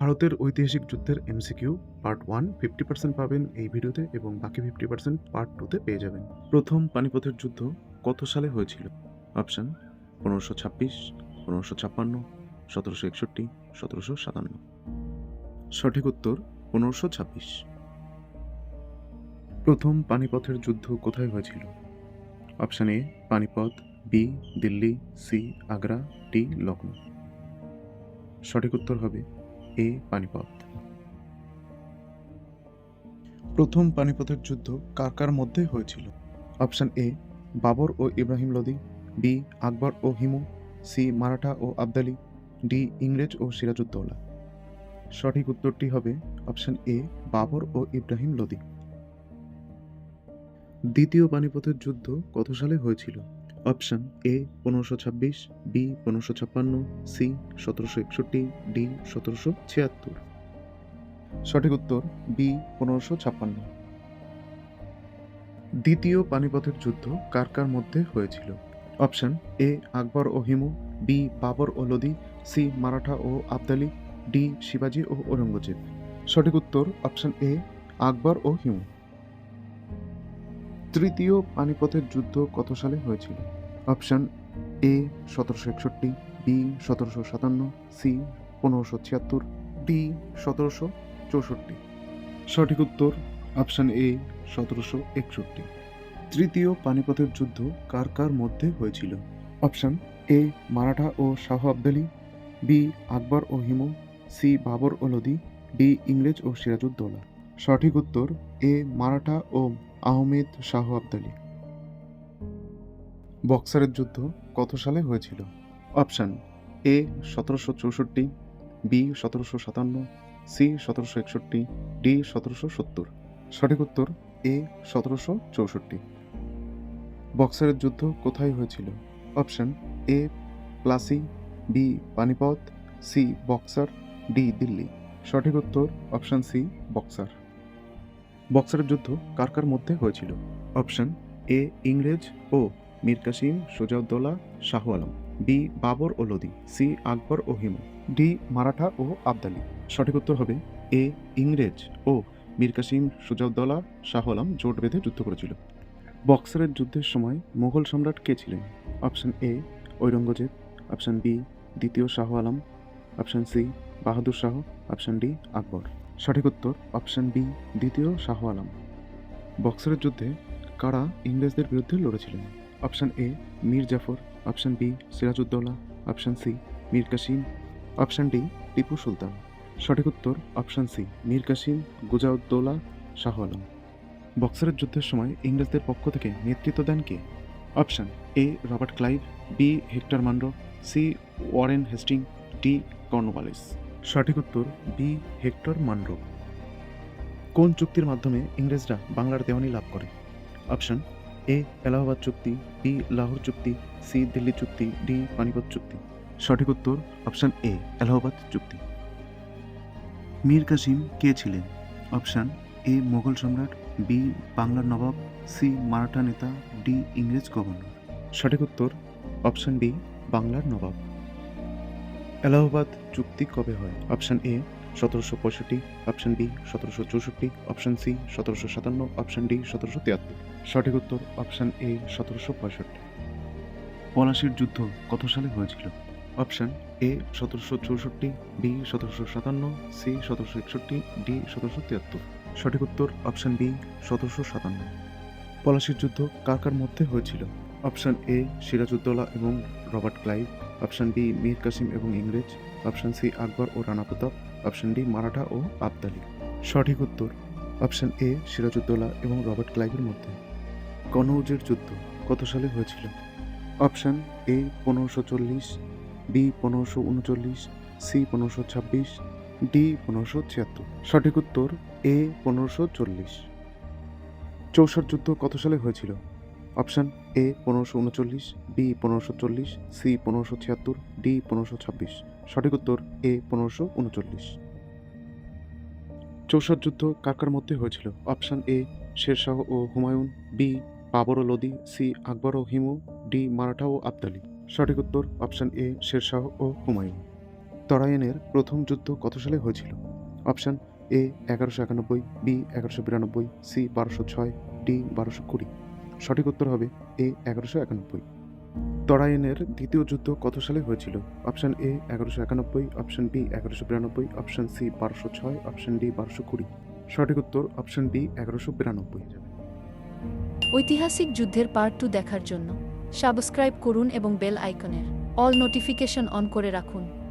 ভারতের ঐতিহাসিক যুদ্ধের এমসিকিউ পার্ট 1 50% পাবেন এই ভিডিওতে এবং বাকি 50% পার্ট 2তে পেয়ে যাবেন। প্রথম পানিপথের যুদ্ধ কত সালে হয়েছিল? অপশন 1526, 1556, 1761, 1757। সঠিক উত্তর 1526। প্রথম পানিপথের যুদ্ধ কোথায় হয়েছিল? Option A Panipat, B Delhi, C Agra, D Lucknow. সঠিক উত্তর হবে এ পানিপথ। প্রথম পানিপথের যুদ্ধ কার কার মধ্যে হয়েছিল? অপশন এ বাবর ও ইব্রাহিম লোদি, বি আকবর ও হিমু, সি মারাঠা ও আবদালি, ডি ইংরেজ ও সিরাজউদ্দৌলা। সঠিক উত্তরটি হবে অপশন এ বাবর ও ইব্রাহিম লোদি। দ্বিতীয় পানিপথের যুদ্ধ কত সালে হয়েছিল? Option A 1526, B 1556, C 1761, D 1776। সঠিক উত্তর বি 1556। দ্বিতীয় পানিপথের যুদ্ধ কার কার মধ্যে হয়েছিল? অপশন এ আকবর ও হিমু, বি বাবর ও লোদি, সি মারাঠা ও আবদালি, ডি শিবাজি ও ঔরঙ্গজেব। সঠিক উত্তর অপশন এ আকবর ও হিমু। তৃতীয় পানিপথের যুদ্ধ কত সালে হয়েছিল? Option A 1761, B 1757, C 1576, D 1764। সঠিক উত্তর অপশন এ 1761। তৃতীয় পানিপথের যুদ্ধ কার কার মধ্যে হয়েছিল? অপশন এ মারাঠা ও শাহ আবদালি, বি আকবর ও হিমু, সি বাবর ও লোদি, ডি ইংরেজ ও সিরাজউদ্দৌলা। সঠিক উত্তর এ মারাঠা ও আহমেদ শাহ আবদালি। বক্সারের যুদ্ধ কত সালে হয়েছিল? Option A 1764, B 1757, C 1761, D 1770। সঠিক উত্তর এ 1764। বক্সারের যুদ্ধ কোথায় হয়েছিল? Option A Plassey, B Panipat, C Buxar, D Delhi. সঠিক উত্তর অপশন সি বক্সার। বক্সারের যুদ্ধ কার কার মধ্যে হয়েছিল? অপশন এ ইংরেজ ও মীর কাসিম সুজাউদ্দৌলা শাহ আলম, বি বাবর ও লোদি, সি আকবর ও হিমু, ডি মারাঠা ও আবদালি। সঠিক উত্তর হবে এ ইংরেজ ও মীর কাসিম সুজাউদ্দৌলা শাহ আলম জোট বেঁধে যুদ্ধ করেছিল। বক্সারের যুদ্ধের সময় মুঘল সম্রাট কে ছিলেন? Option A Aurangzeb, option B দ্বিতীয় Shah Alam, option C Bahadur Shah, option D Akbar. সঠিক উত্তর অপশন বি দ্বিতীয় শাহ আলম। বক্সারের যুদ্ধে কারা ইংরেজদের বিরুদ্ধে লড়েছিলেন? Option A Mir Jafar, option B Sirajuddaula, option C Mir Qasim, option D Tipu Sultan. সঠিক উত্তর অপশন সি মীর কাসিম গুজাউদ্দৌলা শাহ আলম। বক্সারের যুদ্ধের সময় ইংরেজদের পক্ষ থেকে নেতৃত্ব দেন কে? Option A Robert Clive, B Hector Munro, C Warren Hastings, D Cornwallis. সঠিক উত্তর বি হেক্টর মানরো। কোন চুক্তির মাধ্যমে ইংরেজরা বাংলার দেওয়ানি লাভ করে? অপশন এ এলাহাবাদ চুক্তি, বি লাহোর চুক্তি, সি দিল্লি চুক্তি, ডি পানিপত চুক্তি। সঠিক উত্তর অপশন এ এলাহাবাদ চুক্তি। মীর কাসিম কে ছিলেন? অপশন এ মোগল সম্রাট, বি বাংলার নবাব, সি মারাঠা নেতা, ডি ইংরেজ গভর্নর। সঠিক উত্তর অপশন বি বাংলার নবাব। এলাহাবাদ চুক্তি কবে হয়? Option A 1765, option B 1764, option C 1757, option D 1773। সঠিক উত্তর অপশন এ 1765। পলাশির যুদ্ধ কত সালে হয়েছিল? Option A 1764, B 1757, C 1761, D 1773। সঠিক উত্তর অপশন বি 1757। পলাশির যুদ্ধ কার কার মধ্যে হয়েছিল? অপশন এ সিরাজউদ্দৌলা এবং Robert Clive, option B Mir Qasim এবং ইংরেজ, অপশন সি আকবর ও রানা প্রতাপ, অপশন ডি মারাঠা ও আবদালি। সঠিক উত্তর অপশন এ সিরাজউদ্দৌলা এবং রবার্ট ক্লাইভের মধ্যে। কনৌজের যুদ্ধ কত সালে হয়েছিল? Option A 1540, B 1539, C 1526, D 1576। সঠিক উত্তর এ 1540। চৌসার যুদ্ধ কত সালে হয়েছিল? Option A 1539, B 1540, C 1576, D 1526। সঠিক উত্তর এ 1539। চৌসার যুদ্ধ কার কার মধ্যে হয়েছিল? অপশন এ শেরশাহ ও হুমায়ুন, বি বাবর ও লোদি, সি আকবর ও হিমু, ডি মারাঠা ও আবদালি। সঠিক উত্তর অপশন এ শেরশাহ ও হুমায়ুন। তরাইনের প্রথম যুদ্ধ কত সালে হয়েছিল? Option A 1191, B 1192, C 1206, D 1220। সঠিক উত্তর হবে এ 1191। তরাইনের দ্বিতীয় যুদ্ধ কত সালে হয়েছিল? Option A 1191, option B 1192, option C 1206, option D 1220। সঠিক উত্তর অপশান বি 1192 যাবে। ঐতিহাসিক যুদ্ধের পার্ট 2 দেখার জন্য সাবস্ক্রাইব করুন এবং বেল আইকনের অল নোটিফিকেশন অন করে রাখুন।